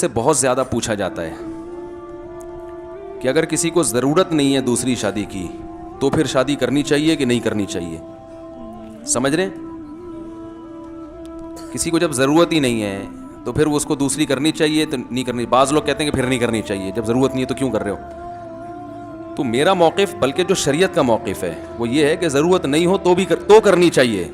سے بہت زیادہ پوچھا جاتا ہے کہ اگر کسی کو ضرورت نہیں ہے دوسری شادی کی تو پھر شادی کرنی چاہیے کہ نہیں کرنی چاہیے. سمجھ رہے ہیں؟ کسی کو جب ضرورت ہی نہیں ہے تو پھر اس کو دوسری کرنی چاہیے تو نہیں کرنی. بعض لوگ کہتے ہیں کہ پھر نہیں کرنی چاہیے, جب ضرورت نہیں ہے تو کیوں کر رہے ہو. تو میرا موقف, بلکہ جو شریعت کا موقف ہے وہ یہ ہے کہ ضرورت نہیں ہو تو کرنی چاہیے.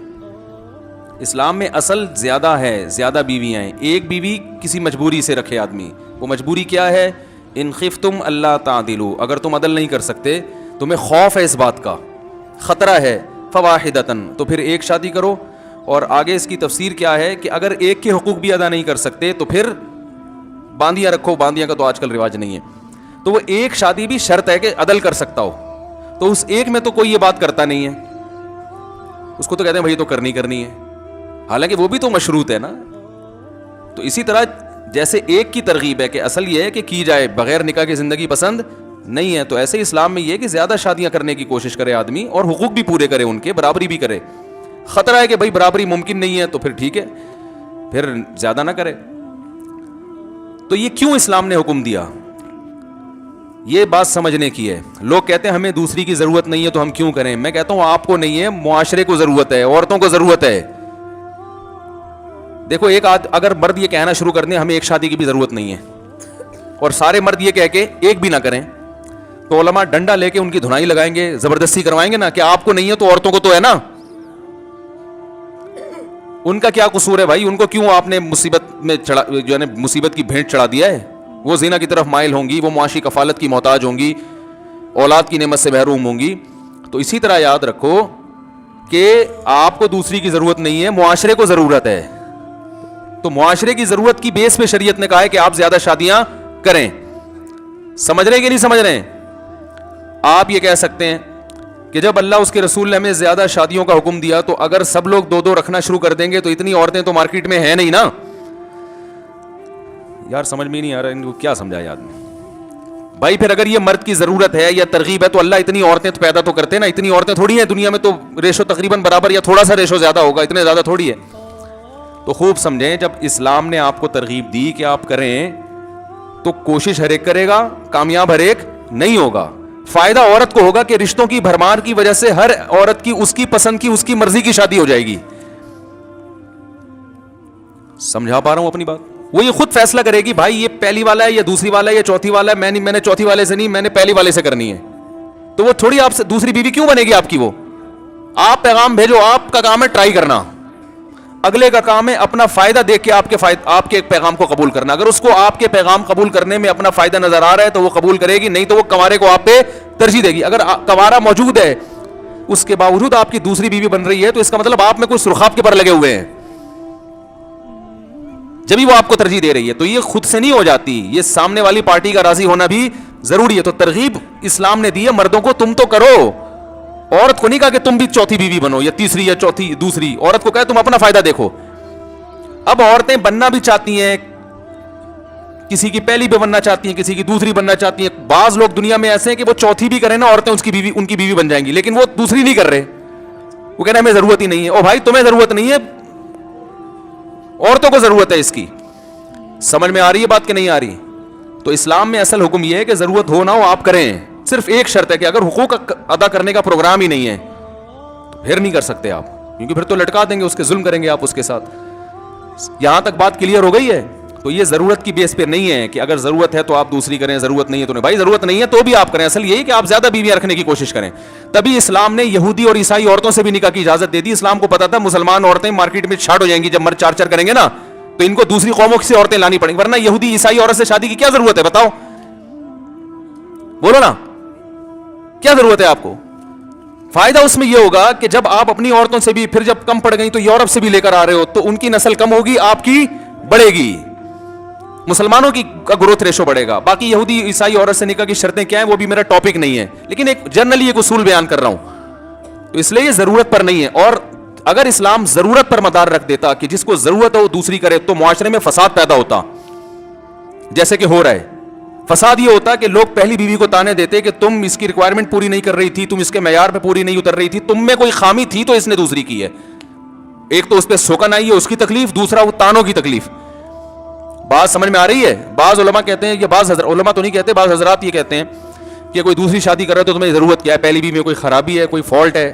اسلام میں اصل زیادہ ہے, زیادہ بیویاں ہیں. ایک بیوی کسی مجبوری سے رکھے آدمی, وہ مجبوری کیا ہے؟ ان خفتم اللہ تعدلوا, اگر تم عدل نہیں کر سکتے, تمہیں خوف ہے اس بات کا, خطرہ ہے, فواحدتن, تو پھر ایک شادی کرو. اور آگے اس کی تفسیر کیا ہے کہ اگر ایک کے حقوق بھی ادا نہیں کر سکتے تو پھر باندیاں رکھو. باندیاں کا تو آج کل رواج نہیں ہے, تو وہ ایک شادی بھی شرط ہے کہ عدل کر سکتا ہو. تو اس ایک میں تو کوئی یہ بات کرتا نہیں ہے, اس کو تو کہتے ہیں بھائی تو کرنی ہے, حالانکہ وہ بھی تو مشروط ہے نا. تو اسی طرح جیسے ایک کی ترغیب ہے کہ اصل یہ ہے کہ کی جائے, بغیر نکاح کی زندگی پسند نہیں ہے, تو ایسے اسلام میں یہ ہے کہ زیادہ شادیاں کرنے کی کوشش کرے آدمی اور حقوق بھی پورے کرے, ان کے برابری بھی کرے. خطرہ ہے کہ بھائی برابری ممکن نہیں ہے تو پھر ٹھیک ہے, پھر زیادہ نہ کرے. تو یہ کیوں اسلام نے حکم دیا, یہ بات سمجھنے کی ہے. لوگ کہتے ہیں ہمیں دوسری کی ضرورت نہیں ہے تو ہم کیوں کریں. میں کہتا ہوں آپ کو نہیں ہے, معاشرے کو ضرورت ہے, عورتوں کو ضرورت ہے. دیکھو اگر مرد یہ کہنا شروع کر دیں ہمیں ایک شادی کی بھی ضرورت نہیں ہے, اور سارے مرد یہ کہہ کے ایک بھی نہ کریں, تو علماء ڈنڈا لے کے ان کی دھنائی لگائیں گے, زبردستی کروائیں گے نا کہ آپ کو نہیں ہے تو عورتوں کو تو ہے نا. ان کا کیا قصور ہے بھائی, ان کو کیوں آپ نے مصیبت کی بھینٹ چڑھا دیا ہے. وہ زنا کی طرف مائل ہوں گی, وہ معاشی کفالت کی محتاج ہوں گی, اولاد کی نعمت سے محروم ہوں گی. تو اسی طرح یاد رکھو کہ آپ کو دوسری کی ضرورت نہیں ہے, معاشرے کو ضرورت ہے. تو معاشرے کی ضرورت کی بیس پہ شریعت نے کہا ہے کہ آپ زیادہ شادیاں کریں. سمجھ رہے ہیں کہ نہیں سمجھ رہے ہیں؟ آپ یہ کہہ سکتے ہیں کہ جب اللہ اس کے رسول نے ہمیں زیادہ شادیوں کا حکم دیا تو اگر سب لوگ دو دو رکھنا شروع کر دیں گے تو اتنی عورتیں تو مارکیٹ میں ہیں نہیں نا. یار سمجھ میں نہیں آ رہا ان کو کیا سمجھائے آدمی. بھائی پھر اگر یہ مرد کی ضرورت ہے یا ترغیب ہے تو اللہ اتنی عورتیں تو پیدا تو کرتے نا. اتنی عورتیں تھوڑی ہیں دنیا میں, تو ریشو تقریباً برابر یا تھوڑا سا ریشو زیادہ ہوگا, اتنے زیادہ تھوڑی ہے. تو خوب سمجھیں, جب اسلام نے آپ کو ترغیب دی کہ آپ کریں تو کوشش ہر ایک کرے گا, کامیاب ہر ایک نہیں ہوگا. فائدہ عورت کو ہوگا کہ رشتوں کی بھرمار کی وجہ سے ہر عورت کی اس کی پسند کی, اس کی مرضی کی شادی ہو جائے گی. سمجھا پا رہا ہوں اپنی بات؟ وہ یہ خود فیصلہ کرے گی بھائی یہ پہلی والا ہے یا دوسری والا ہے یا چوتھی والا ہے, میں نے چوتھی والے سے نہیں, میں نے پہلی والے سے کرنی ہے. تو وہ تھوڑی آپ سے دوسری بیوی کیوں بنے گی آپ کی. وہ آپ پیغام بھیجو, آپ کا کام ہے ٹرائی کرنا, اگلے کا کام ہے اپنا فائدہ دیکھ کے آپ کے پیغام کو قبول کرنا. اگر اس کو آپ کے پیغام قبول کرنے میں اپنا فائدہ نظر آ رہا ہے تو وہ قبول کرے گی, نہیں تو وہ کنوارے کو آپ پہ ترجیح دے گی. اگر کنوارا موجود ہے اس کے باوجود آپ کی دوسری بیوی بن رہی ہے تو اس کا مطلب آپ میں کوئی سرخاب کے پر لگے ہوئے ہیں, جبھی وہ آپ کو ترجیح دے رہی ہے. تو یہ خود سے نہیں ہو جاتی, یہ سامنے والی پارٹی کا راضی ہونا بھی ضروری ہے. تو ترغیب اسلام نے دی ہے مردوں کو, تم تو کرو. عورت کو نہیں کہا کہ تم بھی چوتھی بیوی بنو یا تیسری یا چوتھی دوسری. عورت کو کہا تم اپنا فائدہ دیکھو. اب عورتیں بننا بھی چاہتی ہیں, کسی کی پہلی بھی بننا چاہتی ہیں, کسی کی دوسری بننا چاہتی ہیں. بعض لوگ دنیا میں ایسے ہیں کہ وہ چوتھی بھی کریں نا عورتیں ان کی بیوی بن جائیں گی, لیکن وہ دوسری نہیں کر رہے. وہ کہنا ہمیں ضرورت ہی نہیں ہے. او بھائی تمہیں ضرورت نہیں ہے, عورتوں کو ضرورت ہے اس کی. سمجھ میں آ رہی ہے بات کہ نہیں آ رہی؟ تو اسلام میں اصل حکم یہ ہے کہ ضرورت ہو نہ ہو آپ کریں. صرف ایک شرط ہے کہ اگر حقوق ادا کرنے کا پروگرام ہی نہیں ہے تو پھر نہیں کر سکتے آپ, کیونکہ پھر تو لٹکا دیں گے, اس کے ظلم کریں گے آپ اس کے ساتھ. یہاں تک بات کلیئر ہو گئی ہے؟ تو یہ ضرورت کی بیس پہ نہیں ہے کہ اگر ضرورت ہے تو آپ دوسری کریں, ضرورت نہیں ہے تو نہیں. بھائی ضرورت نہیں ہے تو بھی آپ کریں. اصل یہی کہ آپ زیادہ بیویاں رکھنے کی کوشش کریں. تبھی اسلام نے یہودی اور عیسائی عورتوں سے بھی نکاح کی اجازت دے دی. اسلام کو پتا تھا مسلمان عورتیں مارکیٹ میں چھاٹ ہو جائیں گی جب مرد چار کریں گے نا, تو ان کو دوسری قوموں سے عورتیں لانی پڑیں گی. ورنہ یہودی عیسائی عورت سے شادی کی کیا ضرورت ہے بتاؤ, بولو نا, کیا ضرورت ہے آپ کو؟ فائدہ اس میں یہ ہوگا کہ جب آپ اپنی عورتوں سے بھی پھر جب کم پڑ گئی تو یورپ سے بھی لے کر آ رہے ہو تو ان کی نسل کم ہوگی, آپ کی بڑھے گی, مسلمانوں کی کا گروتھ ریشو بڑھے گا. باقی یہودی عیسائی عورت سے نکاح کی شرطیں کیا ہیں وہ بھی میرا ٹاپک نہیں ہے, لیکن ایک جنرلی ایک اصول بیان کر رہا ہوں. تو اس لیے یہ ضرورت پر نہیں ہے. اور اگر اسلام ضرورت پر مدار رکھ دیتا کہ جس کو ضرورت ہے وہ دوسری کرے تو معاشرے میں فساد پیدا ہوتا, جیسے کہ ہو رہا ہے. فساد یہ ہوتا کہ لوگ پہلی بیوی کو تانے دیتے کہ تم اس کی ریکوائرمنٹ پوری نہیں کر رہی تھی, تم اس کے معیار پہ پوری نہیں اتر رہی تھی, تم میں کوئی خامی تھی تو اس نے دوسری کی ہے. ایک تو اس پہ سوکن آئی ہے اس کی تکلیف, دوسرا وہ تانوں کی تکلیف. بات سمجھ میں آ رہی ہے؟ بعض علماء کہتے ہیں, یہ بعض علماء تو نہیں کہتے, بعض حضرات یہ کہتے ہیں کہ کوئی دوسری شادی کر رہا ہے تو تمہیں ضرورت کیا ہے, پہلی بیوی میں کوئی خرابی ہے, کوئی فالٹ ہے,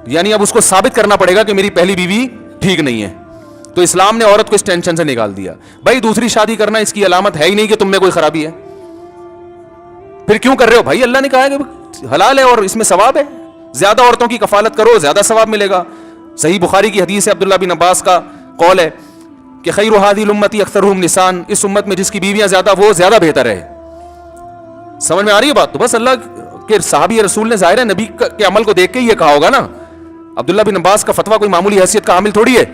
یعنی اب اس کو ثابت کرنا پڑے گا کہ میری پہلی بیوی ٹھیک نہیں ہے. تو اسلام نے عورت کو اس ٹینشن سے نکال دیا. بھائی دوسری شادی کرنا اس کی علامت ہے ہی نہیں کہ تم میں کوئی خرابی ہے, پھر کیوں کر رہے ہو بھائی؟ اللہ نے کہا ہے کہ حلال ہے اور اس میں ثواب ہے, زیادہ عورتوں کی کفالت کرو زیادہ ثواب ملے گا. صحیح بخاری کی حدیث ہے, عبداللہ بن عباس کا قول ہے کہ خیر هذه الامتی اکثرهم نساء, اس امت میں جس کی بیویاں زیادہ وہ زیادہ بہتر ہے. سمجھ میں آ رہی ہے بات؟ تو بس اللہ کے صحابی رسول نے ظاہر ہے نبی کے عمل کو دیکھ کے یہ کہا ہوگا نا. عبداللہ بن عباس کا فتویٰ کوئی معمولی حیثیت کا حامل تھوڑی ہے.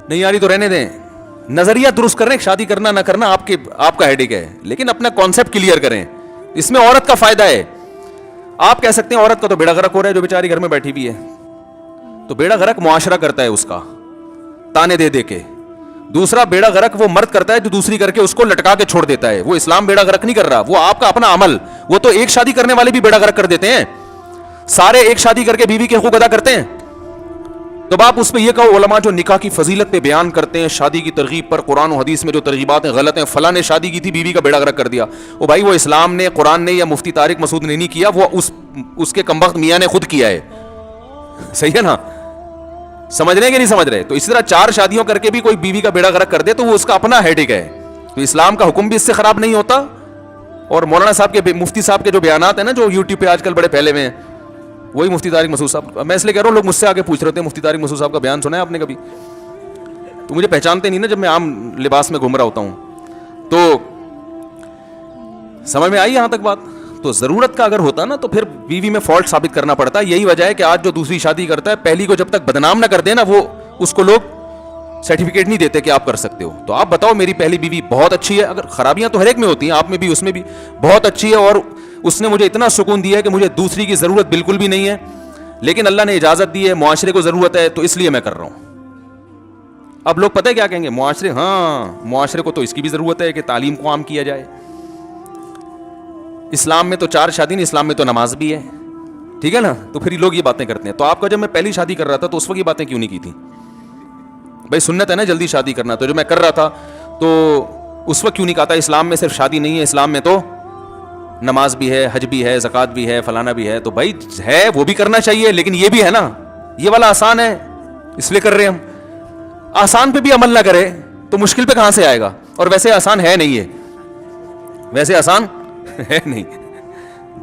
نہیں آ رہی تو رہنے دیں, نظریہ درست کریں, شادی کرنا نہ کرنا آپ کا ہیڈیک ہے, لیکن اپنا کانسیپٹ کلیئر کریں. اس میں عورت کا فائدہ ہے. آپ کہہ سکتے ہیں عورت کا تو بیڑا غرق ہو رہا ہے جو بیچاری گھر میں بیٹھی بھی ہے, تو بیڑا غرق معاشرہ کرتا ہے اس کا تانے دے دے کے. دوسرا بیڑا غرق وہ مرد کرتا ہے جو دوسری کر کے اس کو لٹکا کے چھوڑ دیتا ہے. وہ اسلام بیڑا غرق نہیں کر رہا, وہ آپ کا اپنا عمل. وہ تو ایک شادی کرنے والے بھی بیڑا غرق کر دیتے ہیں, سارے ایک شادی کر کے بیوی کے حقوق ادا کرتے ہیں. تو آپ اس پہ یہ کہو علماء جو نکاح کی فضیلت پہ بیان کرتے ہیں, شادی کی ترغیب پر قرآن و حدیث میں جو ترغیبات ہیں غلط ہیں, فلاں نے شادی کی تھی بیوی کا بیڑا غرق کر دیا. وہ بھائی وہ اسلام نے, قرآن نے یا مفتی طارق مسعود نے نہیں کیا, وہ اس کے کمبخت میاں نے خود کیا ہے. صحیح ہے نا؟ سمجھ رہے ہیں کہ نہیں سمجھ رہے؟ تو اسی طرح 4 شادیوں کر کے بھی کوئی بیوی کا بیڑا غرق کر دے تو وہ اس کا اپنا ہیڈک ہے. تو اسلام کا حکم بھی اس سے خراب نہیں ہوتا. اور مولانا صاحب کے, مفتی صاحب کے جو بیانات ہیں نا جو یوٹیوب پہ آج کل بڑے پھیلے ہوئے ہیں, وہی مفتی طارق مسعود صاحب. میں اس لیے کہہ رہا ہوں, لوگ مجھ سے آگے پوچھ رہے تھے مفتی طارق مسعود صاحب کا بیان سنا ہے آپ نے کبھی؟ تو مجھے پہچانتے نہیں نا جب میں عام لباس میں گھوم رہا ہوتا ہوں. تو سمجھ میں آئی یہاں تک بات؟ تو ضرورت کا اگر ہوتا نا تو پھر بیوی میں فالٹ ثابت کرنا پڑتا. یہی وجہ ہے کہ آج جو دوسری شادی کرتا ہے پہلی کو جب تک بدنام نہ کر دے نا, وہ اس کو لوگ سرٹیفکیٹ نہیں دیتے کہ آپ کر سکتے ہو. تو آپ بتاؤ میری پہلی بیوی بہت اچھی ہے, اگر خرابیاں تو ہر ایک میں ہوتی ہیں, آپ میں بھی اس میں بھی, بہت اچھی ہے اور اس نے مجھے اتنا سکون دیا ہے کہ مجھے دوسری کی ضرورت بالکل بھی نہیں ہے, لیکن اللہ نے اجازت دی ہے, معاشرے کو ضرورت ہے تو اس لیے میں کر رہا ہوں. اب لوگ پتہ ہے کیا کہیں گے؟ معاشرے کو تو اس کی بھی ضرورت ہے کہ تعلیم کو عام کیا جائے. اسلام میں تو 4 شادی نہیں, اسلام میں تو نماز بھی ہے, ٹھیک ہے نا؟ تو پھر لوگ یہ باتیں کرتے ہیں. تو آپ کا جب میں پہلی شادی کر رہا تھا تو اس وقت یہ باتیں کیوں نہیں کی تھی؟ بھائی سنت ہے نا جلدی شادی کرنا, تو جو میں کر رہا تھا تو اس وقت کیوں نہیں کہا تھا اسلام میں صرف شادی نہیں ہے, اسلام میں تو نماز بھی ہے, حج بھی ہے, زکوٰۃ بھی ہے, فلانا بھی ہے. تو بھائی ہے وہ بھی کرنا چاہیے, لیکن یہ بھی ہے نا, یہ والا آسان ہے اس لیے کر رہے ہیں ہم. آسان پہ بھی عمل نہ کرے تو مشکل پہ کہاں سے آئے گا؟ اور ویسے آسان ہے نہیں, ہے ویسے آسان ہے نہیں.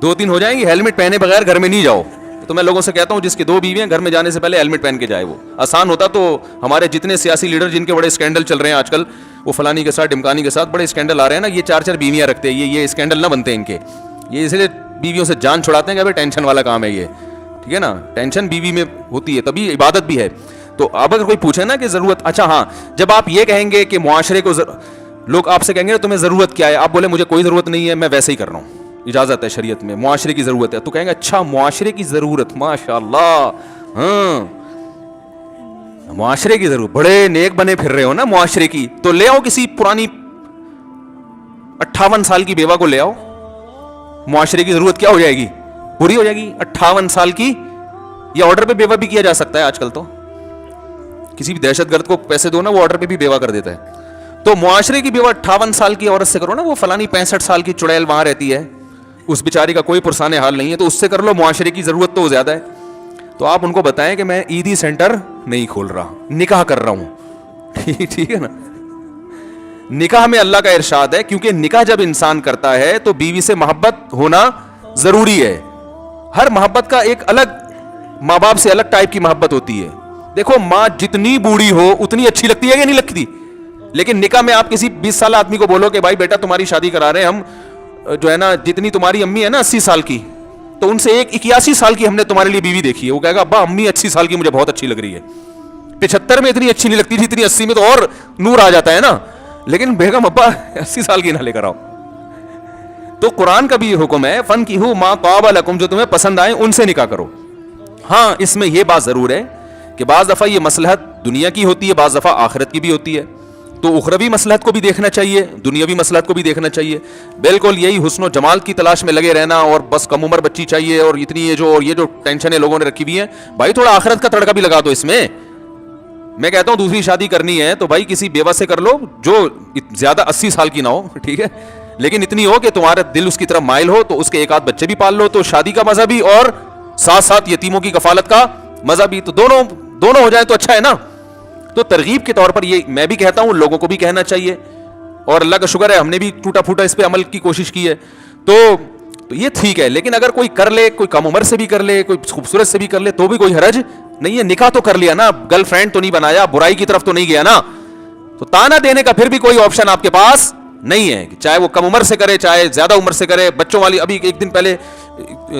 2-3 ہو جائیں گی, ہیلمٹ پہنے بغیر گھر میں نہیں جاؤ. تو میں لوگوں سے کہتا ہوں جس کی 2 بیویاں گھر میں جانے سے پہلے ہیلمٹ پہن کے جائے. وہ آسان ہوتا تو ہمارے جتنے سیاسی لیڈر جن کے بڑے اسکینڈل چل رہے ہیں آج کل, وہ فلانی کے ساتھ ڈمکانی کے ساتھ بڑے اسکینڈل آ رہے ہیں نا, یہ 4 بیویاں رکھتے ہیں, یہ اسکینڈل نہ بنتے ان کے. یہ اس لیے بیویوں سے جان چھڑاتے ہیں کہ بھائی ٹینشن والا کام ہے یہ, ٹھیک ہے نا؟ ٹینشن بیوی میں ہوتی ہے تبھی عبادت بھی ہے. تو اب اگر کوئی پوچھے نا کہ ضرورت, اچھا ہاں, جب آپ یہ کہیں گے کہ معاشرے کو لوگ آپ سے کہیں گے تمہیں ضرورت کیا ہے, آپ بولے مجھے کوئی ضرورت نہیں ہے, میں ویسے ہی کر رہا ہوں, اجازت ہے شریعت میں, معاشرے کی ضرورت ہے, تو کہیں گے اچھا معاشرے کی ضرورت, ماشاء اللہ, ہاں معاشرے کی ضرورت, بڑے نیک بنے پھر رہے ہو نا معاشرے کی, تو لے آؤ کسی پرانی 58 سال کی بیوہ کو لے آؤ, معاشرے کی ضرورت کیا ہو جائے گی؟ پوری ہو جائے گی. 58 سال کی, یہ آرڈر پہ بیوہ بھی کیا جا سکتا ہے آج کل. تو کسی بھی دہشت گرد کو پیسے دو نا, وہ آرڈر پہ بھی بیوہ کر دیتا ہے. تو معاشرے کی بیوہ 58 سال کی عورت سے کرو نا, وہ فلانی 65 سال کی چڑیل وہاں رہتی ہے, اس بیچاری کا کوئی پرسان حال نہیں ہے, تو اس سے کر لو. معاشرے کی ضرورت تو زیادہ ہے. تو آپ ان کو بتائیں کہ میں عیدی سینٹر نہیں کھول رہا, نکاح کر رہا ہوں, ٹھیک ہے نا؟ نکاح میں اللہ کا ارشاد ہے, کیونکہ نکاح جب انسان کرتا ہے تو بیوی سے محبت ہونا ضروری ہے. ہر محبت کا ایک الگ, ماں باپ سے الگ ٹائپ کی محبت ہوتی ہے. دیکھو ماں جتنی بوڑھی ہو اتنی اچھی لگتی ہے کہ نہیں لگتی, لیکن نکاح میں آپ کسی 20 سالہ آدمی کو بولو کہ بھائی بیٹا تمہاری شادی کرا رہے ہیں ہم, جو ہے نا جتنی تمہاری امی ہے نا 80 سال کی, تو ان سے ایک 81 سال کی ہم نے تمہارے لیے بیوی دیکھی ہے, وہ کہے گا ابا امی 80 سال کی مجھے بہت اچھی لگ رہی ہے, 75 میں اتنی اچھی نہیں لگتی تھی, اتنی 80 میں تو اور نور آ جاتا ہے نا, لیکن بیگم ابا 80 سال کی نہ لے کر آؤ. تو قرآن کا بھی یہ حکم ہے, فنکحوا ما طاب لکم, جو تمہیں پسند آئے ان سے نکاح کرو. ہاں اس میں یہ بات ضرور ہے کہ بعض دفعہ یہ مصلحت دنیا کی ہوتی ہے, بعض دفعہ آخرت کی بھی ہوتی ہے, تو اخروی مصلحت کو بھی دیکھنا چاہیے, دنیاوی مصلحت کو بھی دیکھنا چاہیے. بالکل یہی حسن و جمال کی تلاش میں لگے رہنا اور بس کم عمر بچی چاہیے اور اتنی یہ جو ٹینشنیں لوگوں نے رکھی ہوئی ہیں, بھائی تھوڑا آخرت کا تڑکا بھی لگا دو اس میں. میں کہتا ہوں دوسری شادی کرنی ہے تو بھائی کسی بیوہ سے کر لو جو زیادہ 80 سال کی نہ ہو, ٹھیک ہے, لیکن اتنی ہو کہ تمہارا دل اس کی طرف مائل ہو, تو اس کے ایک آدھ بچے بھی پال لو, تو شادی کا مزہ بھی اور ساتھ ساتھ یتیموں کی کفالت کا مزہ بھی, تو دونوں ہو جائے تو اچھا ہے نا. تو ترغیب کے طور پر یہ میں بھی کہتا ہوں, لوگوں کو بھی کہنا چاہیے, اور اللہ کا شکر ہے ہم نے بھی ٹوٹا پھوٹا اس پہ عمل کی کوشش کی ہے. تو یہ ٹھیک ہے, لیکن اگر کوئی کر لے, کوئی کم عمر سے بھی کر لے, کوئی خوبصورت سے بھی کر لے, تو بھی کوئی حرج نہیں ہے. نکاح تو کر لیا نا, گرل فرینڈ تو نہیں بنایا, برائی کی طرف تو نہیں گیا نا. تو تانا دینے کا پھر بھی کوئی آپشن آپ کے پاس نہیں ہے, چاہے وہ کم عمر سے کرے چاہے زیادہ عمر سے کرے. بچوں والی ابھی ایک دن پہلے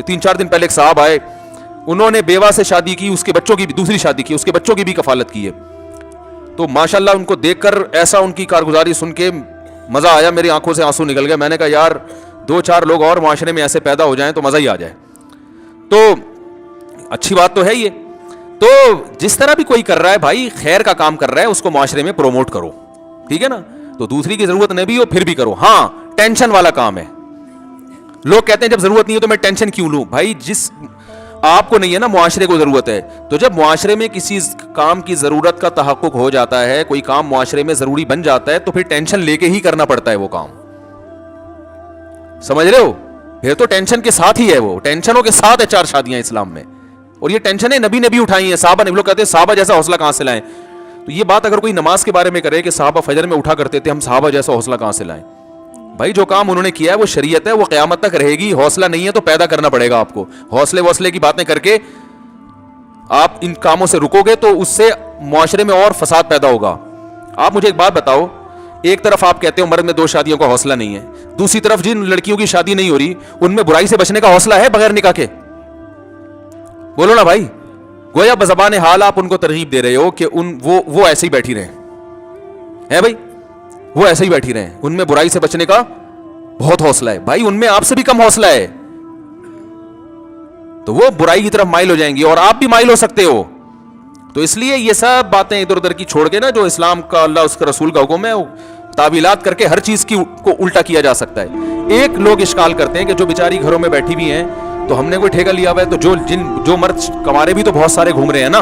3-4 دن پہلے ایک صاحب آئے, انہوں نے بیوہ سے شادی کی, اس کے بچوں کی بھی دوسری شادی کی, اس کے بچوں کی بھی کفالت کی ہے. تو ماشاءاللہ ان کو دیکھ کر ایسا ان کی کارگزاری سن کے مزہ آیا, میری آنکھوں سے آنسو نکل گئے. میں نے کہا یار 2-4 لوگ اور معاشرے میں ایسے پیدا ہو جائیں تو مزہ ہی آ جائے. تو اچھی بات تو ہے یہ. تو جس طرح بھی کوئی کر رہا ہے بھائی, خیر کا کام کر رہا ہے, اس کو معاشرے میں پروموٹ کرو, ٹھیک ہے نا. تو دوسری کی ضرورت نہیں بھی ہو پھر بھی کرو. ہاں ٹینشن والا کام ہے. لوگ کہتے ہیں جب ضرورت نہیں ہو تو میں ٹینشن کیوں لوں. بھائی جس آپ کو نہیں ہے نا, معاشرے کو ضرورت ہے, تو جب معاشرے میں کسی کام کی ضرورت کا تحقق ہو جاتا ہے, کوئی کام معاشرے میں ضروری بن جاتا ہے, تو پھر ٹینشن لے کے ہی کرنا پڑتا ہے وہ کام. سمجھ رہے ہو, پھر تو ٹینشن کے ساتھ ہی ہے, وہ ٹینشنوں کے ساتھ ہے 4 شادیاں اسلام میں. اور یہ ٹینشنیں نبی نے بھی اٹھائی ہیں, صحابہ نے. لوگ کہتے ہیں صحابہ جیسا حوصلہ کہاں سے لائیں. تو یہ بات اگر کوئی نماز کے بارے میں کرے کہ صحابہ فجر میں اٹھا کرتے تھے, ہم صحابہ جیسا حوصلہ کہاں سے لائیں. بھائی جو کام انہوں نے کیا ہے وہ شریعت ہے, وہ قیامت تک رہے گی. حوصلہ نہیں ہے تو پیدا کرنا پڑے گا آپ کو. حوصلے کی باتیں کر کے آپ ان کاموں سے رکو گے تو اس سے معاشرے میں اور فساد پیدا ہوگا. آپ مجھے ایک بات بتاؤ, ایک طرف آپ کہتے ہو مرد میں 2 شادیوں کا حوصلہ نہیں ہے, دوسری طرف جن لڑکیوں کی شادی نہیں ہو رہی ان میں برائی سے بچنے کا حوصلہ ہے بغیر نکاح کے؟ بولو نا بھائی. گویا بزبان حال آپ ان کو ترغیب دے رہے ہو کہ وہ ایسے ہی بیٹھی رہیں. ہے بھائی, وہ ایسے ہی بیٹھی رہیں, ان میں برائی سے بچنے کا بہت حوصلہ ہے. بھائی ان میں آپ سے بھی کم حوصلہ ہے, تو وہ برائی کی طرف مائل ہو جائیں گی اور آپ بھی مائل ہو سکتے ہو. تو اس لیے یہ سب باتیں ادھر ادھر کی چھوڑ کے نا, جو اسلام کا اللہ اس کے رسول کا حکم ہے, تعویلات کر کے ہر چیز کو الٹا کیا جا سکتا ہے. ایک لوگ اشکال کرتے ہیں کہ جو بیچاری گھروں میں بیٹھی بھی ہیں تو ہم نے کوئی ٹھیکہ لیا ہوا ہے, تو جو مرد کمارے بھی تو بہت سارے گھوم رہے ہیں نا,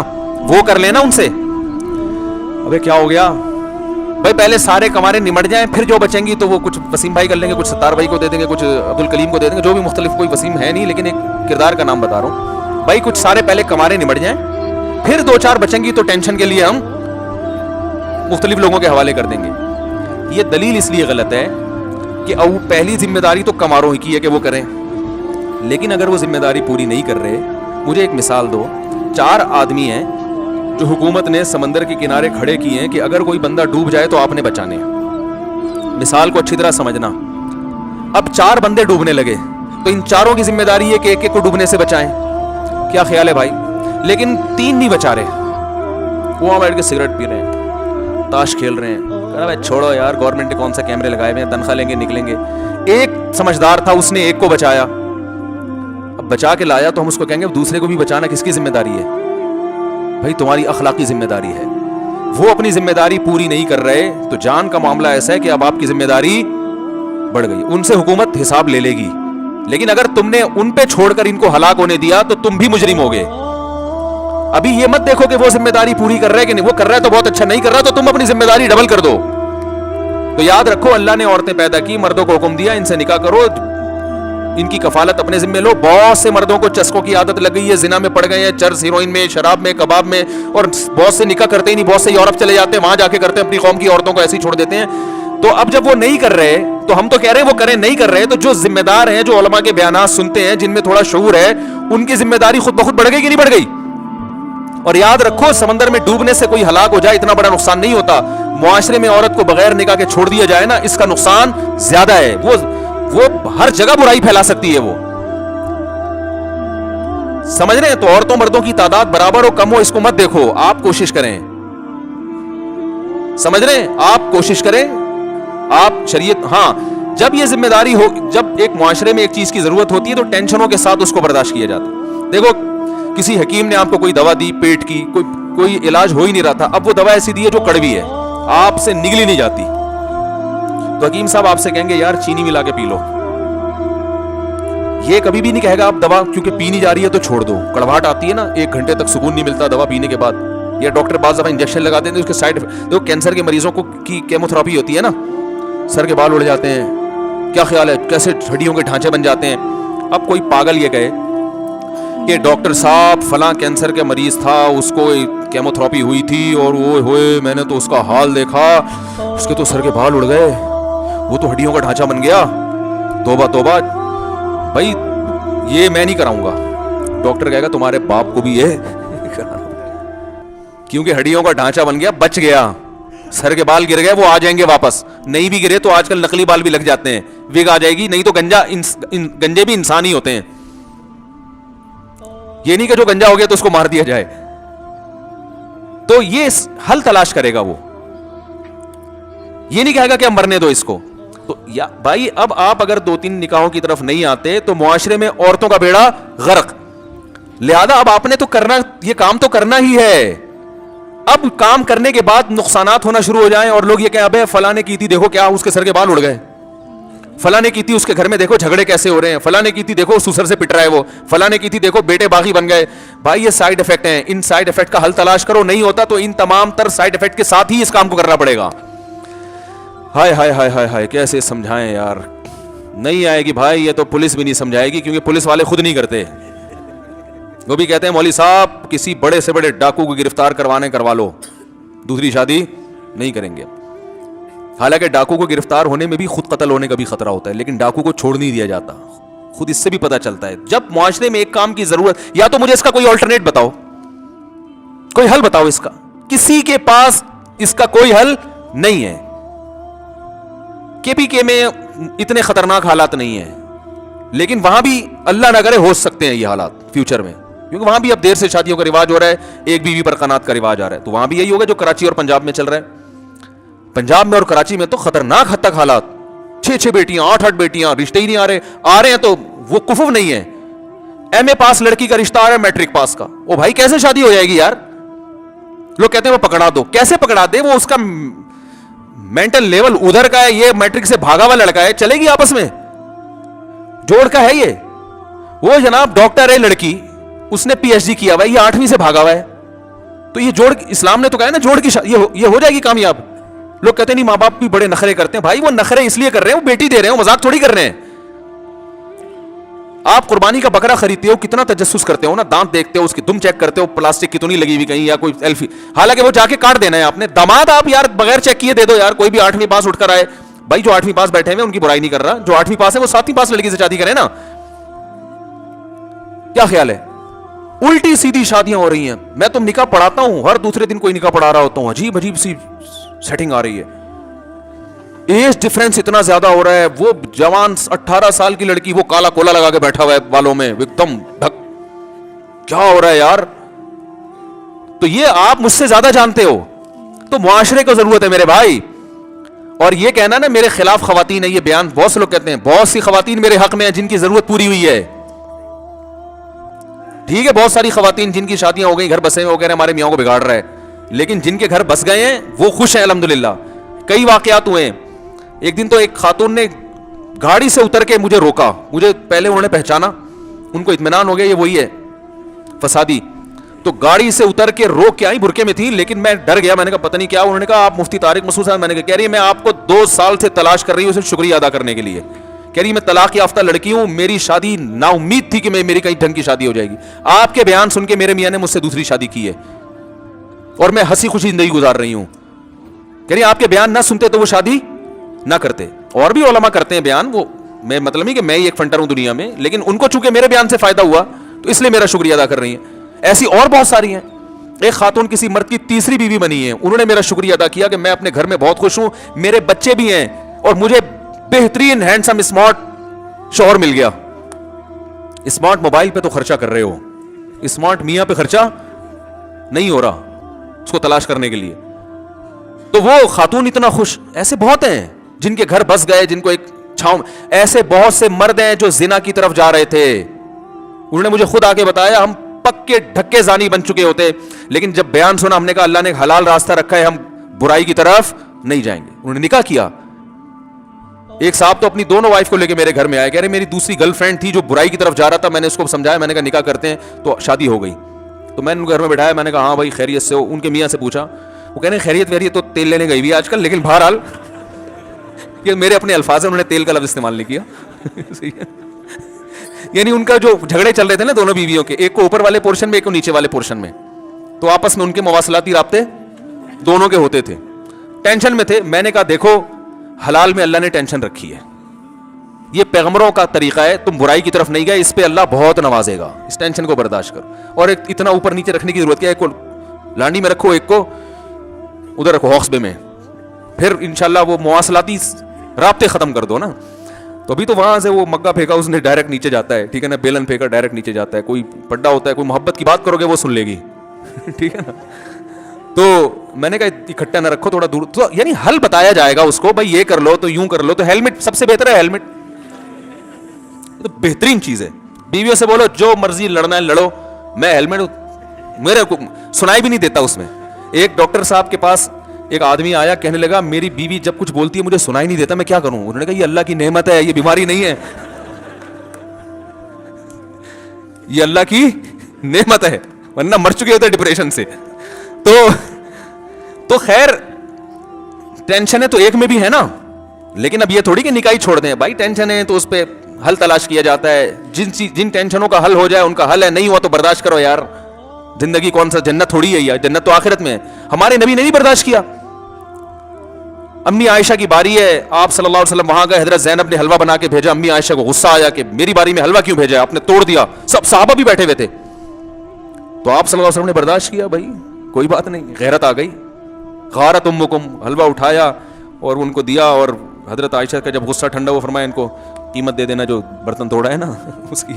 وہ کر لینا ان سے. ابے کیا ہو گیا بھائی, پہلے سارے کمارے نمٹ جائیں, پھر جو بچیں گی تو وہ کچھ وسیم بھائی کر لیں گے, کچھ ستار بھائی کو دے دیں گے, کچھ عبد الکلیم کو دے دیں گے, جو بھی مختلف, کوئی وسیم ہے نہیں لیکن ایک کردار کا نام بتا رہا ہوں. بھائی کچھ سارے پہلے کمارے نمٹ جائیں, پھر 2-4 بچیں گی تو ٹینشن کے لیے ہم مختلف لوگوں کے حوالے کر دیں گے. یہ دلیل اس لیے غلط ہے کہ پہلی ذمہ داری تو کماروں ہی کی ہے کہ وہ کریں, لیکن اگر وہ ذمہ داری پوری نہیں کر رہے. مجھے ایک مثال دو, 4 آدمی ہیں جو حکومت نے سمندر کے کنارے کھڑے کیے ہیں کہ اگر کوئی بندہ ڈوب جائے تو آپ نے بچانے ہیں. مثال کو اچھی طرح سمجھنا. اب 4 بندے ڈوبنے لگے تو ان 4 کی ذمہ داری ہے کہ ایک ایک کو ڈوبنے سے بچائیں. کیا خیال ہے بھائی؟ لیکن 3 نہیں بچا رہے, وہ وہاں بیٹھ کے سگریٹ پی رہے ہیں, تاش کھیل رہے ہیں. کہا بھائی چھوڑو یار, گورنمنٹ نے کون سے کیمرے لگائے ہوئے ہیں, تنخواہ لیں گے نکلیں گے. ایک سمجھدار تھا, اس نے ایک کو بچایا. اب بچا کے لایا تو ہم اس کو کہیں گے دوسرے کو بھی بچانا کس کی ذمہ داری ہے؟ بھائی تمہاری اخلاقی ذمہ داری ہے. وہ اپنی ذمہ داری پوری نہیں کر رہے تو جان کا معاملہ ایسا ہے کہ اب آپ کی ذمہ داری بڑھ گئی. ان سے حکومت حساب لے لے گی, لیکن اگر تم نے ان پہ چھوڑ کر ان کو ہلاک ہونے دیا تو تم بھی مجرم ہوگے. ابھی یہ مت دیکھو کہ وہ ذمہ داری پوری کر رہے کہ نہیں, وہ کر رہا ہے تو بہت اچھا, نہیں کر رہا تو تم اپنی ذمہ داری ڈبل کر دو. تو یاد رکھو, اللہ نے عورتیں پیدا کی, مردوں کو حکم دیا ان سے نکاح کرو, ان کی کفالت اپنے ذمہ لو. بہت سے مردوں کو چسکوں کی عادت لگ گئی ہے, زنا میں پڑ گئے ہیں, چرس, ہیروئن میں, شراب میں, کباب میں, اور بہت سے نکاح کرتے ہی نہیں, بہت سے یورپ چلے جاتے ہیں, وہاں جا کے کرتے ہیں, اپنی قوم کی عورتوں کو ایسے ہی چھوڑ دیتے ہیں. تو اب جب وہ نہیں کر رہے تو ہم تو کہہ رہے ہیں وہ کریں, نہیں کر رہے تو جو ذمہ دار ہیں, جو علماء کے بیانات سنتے ہیں, جن میں تھوڑا شعور ہے, ان کی ذمہ داری خود بخود بڑھ گئی کہ نہیں بڑھ گئی؟ اور یاد رکھو, سمندر میں ڈوبنے سے کوئی ہلاک ہو جائے اتنا بڑا نقصان نہیں ہوتا. معاشرے میں عورت کو بغیر نکاح کے چھوڑ دیا جائے نا, اس کا نقصان زیادہ ہے. وہ ہر جگہ برائی پھیلا سکتی ہے. وہ سمجھ رہے ہیں؟ تو عورتوں مردوں کی تعداد برابر ہو کم ہو اس کو مت دیکھو, آپ کوشش کریں. سمجھ رہے ہیں؟ آپ کوشش کریں, آپ شریعت. ہاں جب یہ ذمہ داری ہو, جب ایک معاشرے میں ایک چیز کی ضرورت ہوتی ہے تو ٹینشنوں کے ساتھ اس کو برداشت کیا جاتا ہے. دیکھو کسی حکیم نے آپ کو کوئی دوا دی پیٹ کی, کوئی علاج ہو ہی نہیں رہا تھا, اب وہ دوا ایسی دی ہے جو کڑوی ہے, آپ سے نگلی نہیں جاتی, تو حکیم صاحب آپ سے کہیں گے یار چینی ملا کے پی لو. یہ کبھی بھی نہیں کہے گا آپ دوا کیونکہ پی نہیں جا رہی ہے تو چھوڑ دو. کڑواہٹ آتی ہے نا, 1 گھنٹے تک سکون نہیں ملتا دوا پینے کے بعد, یا ڈاکٹر بعض دفعہ انجیکشن لگا دیتے ہیں, اس کے سائڈ افیکٹ. دیکھو کینسر کے مریضوں کو کی کیموتھراپی ہوتی ہے نا, سر کے بال اڑ جاتے ہیں, کیا خیال ہے کیسے ہڈیوں کے ڈھانچے بن جاتے ہیں. اب کوئی پاگل یہ کہے کہ ڈاکٹر صاحب فلاں کینسر کے مریض تھا, اس کو کیموتھراپی ہوئی تھی اور وہ ہوئے میں نے تو اس کا حال دیکھا, اس کے تو سر کے بال اڑ گئے, وہ تو ہڈیوں کا ڈھانچہ بن گیا. توبہ توبہ بھائی, یہ میں نہیں کراؤں گا. ڈاکٹر کہے گا تمہارے باپ کو بھی یہ کیونکہ ہڈیوں کا ڈھانچہ بن گیا, بچ گیا. سر کے بال گر گئے وہ آ جائیں گے واپس, نہیں بھی گرے تو آج کل نقلی بال بھی لگ جاتے ہیں, وگ آ جائے گی. نہیں تو گنجے بھی انسان ہی ہوتے ہیں, یہ نہیں کہ جو گنجا ہو گیا تو اس کو مار دیا جائے. تو یہ حل تلاش کرے گا, وہ یہ نہیں کہے گا کہ اب مرنے دو اس کو. تو یا بھائی اب آپ اگر 2-3 نکاحوں کی طرف نہیں آتے تو معاشرے میں عورتوں کا بیڑا غرق. لہذا اب آپ نے تو کرنا, یہ کام تو کرنا ہی ہے. اب کام کرنے کے بعد نقصانات ہونا شروع ہو جائیں اور لوگ یہ کہیں ابے فلاں نے کی تھی دیکھو کیا اس کے سر کے بال اڑ گئے, فلاں نے کی تھی اس کے گھر میں دیکھو جھگڑے کیسے ہو رہے ہیں, فلاں نے کی تھی دیکھو سسر سے پٹ رہا ہے وہ, فلاں نے کی تھی دیکھو بیٹے باغی بن گئے. بھائی یہ سائیڈ افیکٹ ہیں, ان سائیڈ افیکٹ کا حل تلاش کرو. نہیں ہوتا تو ان تمام تر سائیڈ افیکٹ کے ساتھ ہی اس کام کو کرنا پڑے گا. ہائے ہائے ہائے ہائے ہائے, کیسے سمجھائیں یار. نہیں آئے گی بھائی, یہ تو پولیس بھی نہیں سمجھائے گی, کیونکہ پولیس والے خود نہیں کرتے. وہ بھی کہتے ہیں مولوی صاحب کسی بڑے سے بڑے ڈاکو کو گرفتار کروا لو, دوسری شادی نہیں کریں گے. حالانکہ ڈاکو کو گرفتار ہونے میں بھی خود قتل ہونے کا بھی خطرہ ہوتا ہے, لیکن ڈاکو کو چھوڑ نہیں دیا جاتا. خود اس سے بھی پتہ چلتا ہے جب معاشرے میں ایک کام کی ضرورت, یا تو مجھے اس کا کوئی آلٹرنیٹ بتاؤ, کوئی حل بتاؤ اس کا. کسی کے پاس اس کا کوئی حل نہیں ہے. کے میں اتنے خطرناک حالات نہیں ہیں, لیکن وہاں بھی اللہ نہ کرے ہو سکتے ہیں یہ حالات فیوچر میں, کیونکہ وہاں بھی اب دیر سے شادیوں کا رواج ہو رہا ہے, ایک بیوی پر قناعت کا رواج آ رہا ہے. تو وہاں بھی یہی ہوگا جو کراچی اور پنجاب میں چل رہا ہے. پنجاب میں اور کراچی میں تو خطرناک حد تک حالات, 6 بیٹیاں 8 بیٹیاں, رشتے ہی نہیں آ رہے ہیں تو وہ کفو نہیں ہے. ایم اے پاس لڑکی کا رشتہ آ رہا ہے میٹرک پاس کا, او بھائی کیسے شادی ہو جائے گی یار. لوگ کہتے ہیں وہ پکڑا دو, کیسے پکڑا دے, وہ اس کا مینٹل لیول ادھر کا ہے, یہ میٹرک سے بھاگا ہوا لڑکا ہے, چلے گی آپس میں, جوڑ کا ہے یہ. وہ جناب ڈاکٹر ہے لڑکی, اس نے پی ایچ ڈی کیا ہوا ہے, یہ 8ویں سے بھاگا ہوا ہے, تو یہ جوڑ, اسلام نے تو کہا ہے نا جوڑ کی یہ ہو جائے گی کامیاب. لوگ کہتے ہیں نہیں ماں باپ بھی بڑے نخرے کرتے ہیں. بھائی وہ نخرے اس لیے کر رہے ہیں, وہ بیٹی دے رہے ہیں, مذاق تھوڑی کر رہے ہیں. آپ قربانی کا بکرا خریدتے ہو, کتنا تجسس کرتے ہو نا, دانت دیکھتے ہو, اس کی دم چیک کرتے ہو, پلاسٹک کی تو نہیں لگی ہوئی کہیں یا کوئی ایلفی, حالانکہ وہ جا کے کاٹ دینا ہے آپ نے. داماد آپ یار بغیر چیک کیے دے دو یار, کوئی بھی 8ویں پاس اٹھ کر آئے. بھائی جو 8ویں پاس بیٹھے ہیں ان کی برائی نہیں کر رہا, جو 8ویں پاس ہے وہ 7ویں پاس لڑکی سے شادی کرے نا. کیا خیال ہے, الٹی سیدھی شادیاں ہو رہی ہیں. میں تو نکاح پڑھاتا ہوں, ہر دوسرے دن کوئی نکاح پڑھا رہا ہوتا ہوں, عجیب عجیب سی سیٹنگ آ رہی ہے. ایج ڈفرنس اتنا زیادہ ہو رہا ہے. وہ جوان 18 سال کی لڑکی, وہ کالا کولا لگا کے بیٹھا ہوا ہے بالوں میں ایک دم ڈھک, کیا ہو رہا ہے یار. تو یہ آپ مجھ سے زیادہ جانتے ہو, تو معاشرے کو ضرورت ہے میرے بھائی. اور یہ کہنا نا میرے خلاف خواتین ہے, یہ بیان بہت سے لوگ کہتے ہیں, بہت سی خواتین میرے حق میں ہیں جن کی ضرورت پوری ہوئی ہے. ٹھیک ہے, بہت ساری خواتین جن کی شادیاں ہو گئی, گھر بسے ہوئے, وہ کہہ رہے ہیں ہمارے میاں کو بگاڑ رہا ہے, لیکن جن کے گھر بس گئے ہیں وہ خوش ہیں الحمدللہ. کئی واقعات ہوئے ہیں. ایک دن تو ایک خاتون نے گاڑی سے اتر کے مجھے روکا, مجھے پہلے انہوں نے پہچانا, ان کو اطمینان ہو گیا یہ وہی ہے فسادی, تو گاڑی سے اتر کے روک کے آئی, برقعے میں تھی, لیکن میں ڈر گیا. میں نے کہا پتہ نہیں کیا. انہوں نے کہا آپ مفتی طارق مسعود صاحب. میں نے کہہ رہی ہے میں آپ کو 2 سال سے تلاش کر رہی ہوں, صرف شکریہ ادا کرنے کے لیے. کہہ رہی میں طلاق یافتہ لڑکی ہوں, میری شادی نا امید تھی کہ میری کہیں ڈھنگ کی شادی ہو جائے گی. آپ کے بیان سن کے میرے میاں نے مجھ سے دوسری شادی کی ہے اور میں ہنسی خوشی زندگی گزار رہی ہوں. کہہ رہی آپ کے بیان نہ سنتے تو وہ شادی نہ کرتے. اور بھی علماء کرتے ہیں بیان, وہ میں مطلب نہیں کہ میں ہی ایک فنٹر ہوں دنیا میں, لیکن ان کو چونکہ میرے بیان سے فائدہ ہوا تو اس لیے میرا شکریہ ادا کر رہی ہیں. ایسی اور بہت ساری ہیں. ایک خاتون کسی مرد کی تیسری بیوی بنی ہے, انہوں نے میرا شکریہ ادا کیا کہ میں اپنے گھر میں بہت خوش ہوں, میرے بچے بھی ہیں اور مجھے بہترین ہینڈسم اسمارٹ شوہر مل گیا. اسمارٹ موبائل پہ تو خرچہ کر رہے ہو, اسمارٹ میاں پہ خرچہ نہیں ہو رہا اس کو تلاش کرنے کے لیے. تو وہ خاتون اتنا خوش. ایسے بہت ہیں جن کے گھر بس گئے, جن کو ایک چھاؤں. ایسے بہت سے مرد ہیں جو زنا کی طرف جا رہے تھے, انہوں نے مجھے خود آ کے بتایا ہم پکے ڈھکے زانی بن چکے ہوتے, لیکن جب بیان سنا ہم نے کہا اللہ نے ایک حلال راستہ رکھا ہے, ہم برائی کی طرف نہیں جائیں گے. انہوں نے نکاح کیا. ایک صاحب تو اپنی دونوں وائف کو لے کے میرے گھر میں آئے, کہہ رہے میری دوسری گرل فرینڈ تھی جو برائی کی طرف جا رہا تھا, میں نے اس کو سمجھایا, میں نے کہا نکاح کرتے ہیں, تو شادی ہو گئی. تو میں نے ان کو گھر میں بٹھایا, میں نے کہا ہاں بھائی خیریت سے ہو؟ ان کے میاں سے پوچھا, وہ کہہ رہے ہیں خیریت ویریت تو تیل لینے گئی ہوئی آج کل, لیکن بہرحال یہ میرے اپنے الفاظ ہیں, انہوں نے تیل کا لفظ استعمال نہیں کیا. یعنی ان کا جو جھگڑے چل رہے تھے نا دونوں بیویوں کے, ایک کو اوپر والے پورشن میں ایک کو نیچے والے پورشن میں, تو آپس میں ان کے مواصلاتی رابطے دونوں کے ہوتے تھے, ٹینشن میں تھے. میں نے کہا دیکھو حلال میں اللہ نے ٹینشن رکھی ہے, یہ پیغمبروں کا طریقہ ہے, تم برائی کی طرف نہیں گئے, اس پہ اللہ بہت نوازے گا, اس ٹینشن کو برداشت کرو. اور ایک اتنا اوپر نیچے رکھنے کی ضرورت کیا ہے, ایک کو لانڈی میں رکھو, ایک کو ادھر رکھو ہاکسبے میں, پھر انشاءاللہ وہ مواصلاتی رابطے ختم کر دو نا. تو ابھی تو وہاں سے وہ مگا پھینکا اس نے ڈائریکٹ نیچے جاتا ہے, ٹھیک ہے نا, بیلن پھینکا ڈائریکٹ نیچے جاتا ہے. کوئی پڈا ہوتا ہے, کوئی محبت کی بات کرو گے وہ سن لے گی, ٹھیک ہے نا. تو میں نے کہا اکٹھا نہ رکھو, تھوڑا دور, تو یعنی حل بتایا جائے گا اس کو, بھائی یہ کر لو تو یوں کر لو. تو ہیلمٹ سب سے بہتر ہے, ہیلمٹ تو بہترین چیز ہے. بیویوں سے بولو جو مرضی لڑنا ہے لڑو, میں ہیلمٹ, میرے کو سنائی بھی نہیں دیتا اس میں. ایک ڈاکٹر صاحب کے پاس ایک آدمی آیا, کہنے لگا میری بیوی جب کچھ بولتی ہے مجھے سنائی نہیں دیتا, میں کیا کروں؟ انہوں نے کہا یہ اللہ کی نعمت ہے, یہ بیماری نہیں ہے, یہ اللہ کی نعمت ہے, ورنہ مر چکے ہوتے ڈپریشن سے. تو خیر ٹینشن ہے تو ایک میں بھی ہے نا, لیکن اب یہ تھوڑی کہ نکاح چھوڑ دیں. بھائی ٹینشن ہے تو اس پہ حل تلاش کیا جاتا ہے, جن ٹینشنوں کا حل ہو جائے ان کا حل ہے, نہیں ہوا تو برداشت کرو یار. زندگی کون سا جنت تھوڑی ہے یار, جنت تو آخرت میں ہے. ہمارے نبی نے نہیں برداشت کیا. امی عائشہ کی باری ہے, آپ صلی اللہ علیہ وسلم وہاں گئے, حضرت زینب نے حلوہ بنا کے بھیجا, امی عائشہ کو غصہ آیا کہ میری باری میں حلوہ کیوں بھیجا, آپ نے توڑ دیا. سب صحابہ بھی بیٹھے ہوئے تھے, تو آپ صلی اللہ علیہ وسلم نے برداشت کیا, بھائی کوئی بات نہیں. غیرت آ گئی, غارت امکم, حلوہ اٹھایا اور ان کو دیا. اور حضرت عائشہ کا جب غصہ ٹھنڈا ہوا, فرمایا ان کو قیمت دے دینا جو برتن توڑا ہے نا اس کی.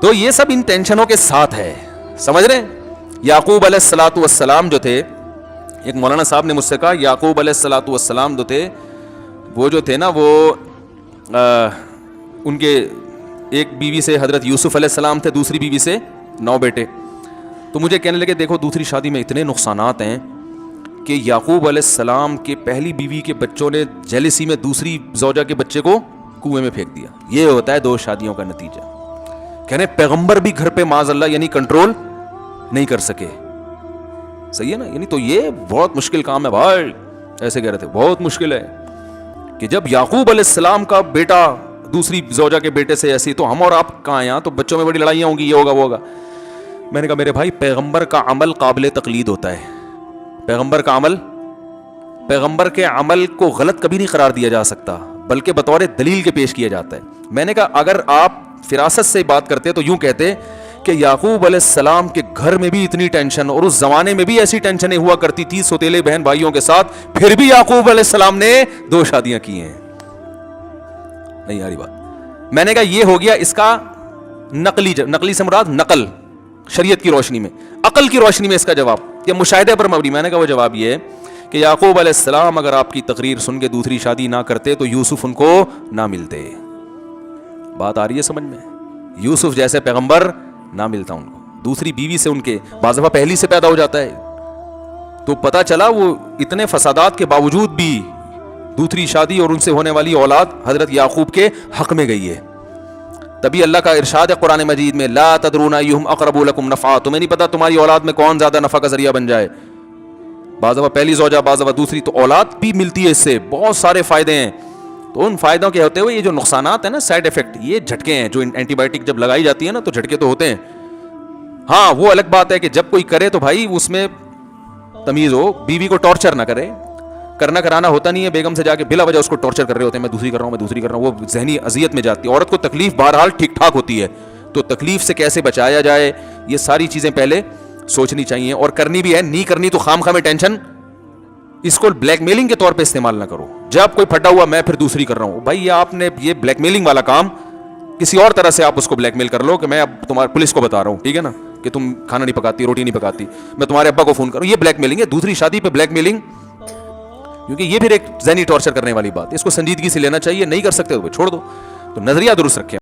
تو یہ سب ان ٹینشنوں کے ساتھ ہے, سمجھ رہے ہیں. یعقوب علیہ الصلوۃ والسلام جو تھے, ایک مولانا صاحب نے مجھ سے کہا یعقوب علیہ الصلوۃ والسلام جو تھے, وہ جو تھے نا وہ ان کے ایک بیوی سے حضرت یوسف علیہ السلام تھے, دوسری بیوی سے 9 بیٹے. تو مجھے کہنے لگے دیکھو دوسری شادی میں اتنے نقصانات ہیں کہ یعقوب علیہ السلام کے پہلی بیوی کے بچوں نے جیلسی میں دوسری زوجہ کے بچے کو کنویں میں پھینک دیا. یہ ہوتا ہے 2 شادیوں کا نتیجہ. کہنے پیغمبر بھی گھر پہ معاذ اللہ یعنی کنٹرول نہیں کر سکے, صحیح ہے نا. یعنی تو یہ بہت مشکل کام ہے بھائی, ایسے کہہ رہے تھے بہت مشکل ہے کہ جب یعقوب علیہ السلام کا بیٹا دوسری زوجہ کے بیٹے سے ایسی, تو ہم اور آپ کہاں ہیں, تو بچوں میں بڑی لڑائیاں ہوں گی, یہ ہوگا وہ ہوگا. میں نے کہا میرے بھائی پیغمبر کا عمل قابل تقلید ہوتا ہے, پیغمبر کا عمل, پیغمبر کے عمل کو غلط کبھی نہیں قرار دیا جا سکتا, بلکہ بطور دلیل کے پیش کیا جاتا ہے. میں نے کہا اگر آپ فراست سے بات کرتے تو یوں کہتے کہ یعقوب علیہ السلام کے گھر میں بھی اتنی ٹینشن, اور اس زمانے میں بھی ایسی ٹینشنیں ہوا کرتی تھی سوتیلے بہن بھائیوں کے ساتھ, پھر بھی یعقوب علیہ السلام نے 2 شادیاں کی ہیں. نہیں یاری بات. میں نے کہا یہ ہو گیا اس کا نقلی سے مراد نقل, شریعت کی روشنی میں, عقل کی روشنی میں اس کا جواب, یا مشاہدے پر مبنی. میں نے کہا وہ جواب یہ ہے کہ یعقوب علیہ السلام اگر آپ کی تقریر سن کے دوسری شادی نہ کرتے تو یوسف ان کو نہ ملتے. بات آ رہی ہے سمجھ میں؟ یوسف جیسے پیغمبر نہ ملتا ان کو. دوسری بیوی سے ان کے بعض دفعہ پہلی سے پیدا ہو جاتا ہے, تو پتہ چلا وہ اتنے فسادات کے باوجود بھی دوسری شادی اور ان سے ہونے والی اولاد حضرت یعقوب کے حق میں گئی ہے. تبھی اللہ کا ارشاد ہے قرآن مجید میں, لا تدرون ایہم اقرب لکم نفعا, تمہیں نہیں پتا تمہاری اولاد میں کون زیادہ نفع کا ذریعہ بن جائے. بعض دفعہ پہلی زوجہ, بعض دفعہ دوسری, تو اولاد بھی ملتی ہے, اس سے بہت سارے فائدے ہیں. تو ان فائدوں کے ہوتے ہوئے یہ جو نقصانات ہیں نا, سائیڈ افیکٹ, یہ جھٹکے ہیں جو اینٹی بایوٹک جب لگائی جاتی ہے نا تو جھٹکے تو ہوتے ہیں. ہاں وہ الگ بات ہے کہ جب کوئی کرے تو بھائی اس میں تمیز ہو, بیوی کو ٹارچر نہ کرے. کرنا کرانا ہوتا نہیں ہے, بیگم سے جا کے بلا وجہ اس کو ٹارچر کر رہے ہوتے ہیں, میں دوسری کر رہا ہوں, میں دوسری کر رہا ہوں, وہ ذہنی اذیت میں جاتی ہے. عورت کو تکلیف بہرحال ٹھیک ٹھاک ہوتی ہے, تو تکلیف سے کیسے بچایا جائے یہ ساری چیزیں پہلے سوچنی چاہیے, اور کرنی بھی ہے. نہیں کرنی تو خام خواہ میں ٹینشن, اس کو بلیک میلنگ کے طور پہ استعمال نہ کرو. جب کوئی پھٹا ہوا میں پھر دوسری کر رہا ہوں, بھائی یہ آپ نے یہ بلیک میلنگ والا کام کسی اور طرح سے آپ اس کو بلیک میل کر لو کہ میں اب تمہارے پولیس کو بتا رہا ہوں, ٹھیک ہے نا, کہ تم کھانا نہیں پکاتی, روٹی نہیں پکاتی, میں تمہارے ابا کو فون کروں, یہ بلیک میلنگ ہے. دوسری شادی پہ بلیک میلنگ, کیونکہ یہ پھر ایک ذہنی ٹارچر کرنے والی بات ہے, اس کو سنجیدگی سے لینا چاہیے. نہیں کر سکتے تو چھوڑ دو. تو نظریہ درست رکھیں.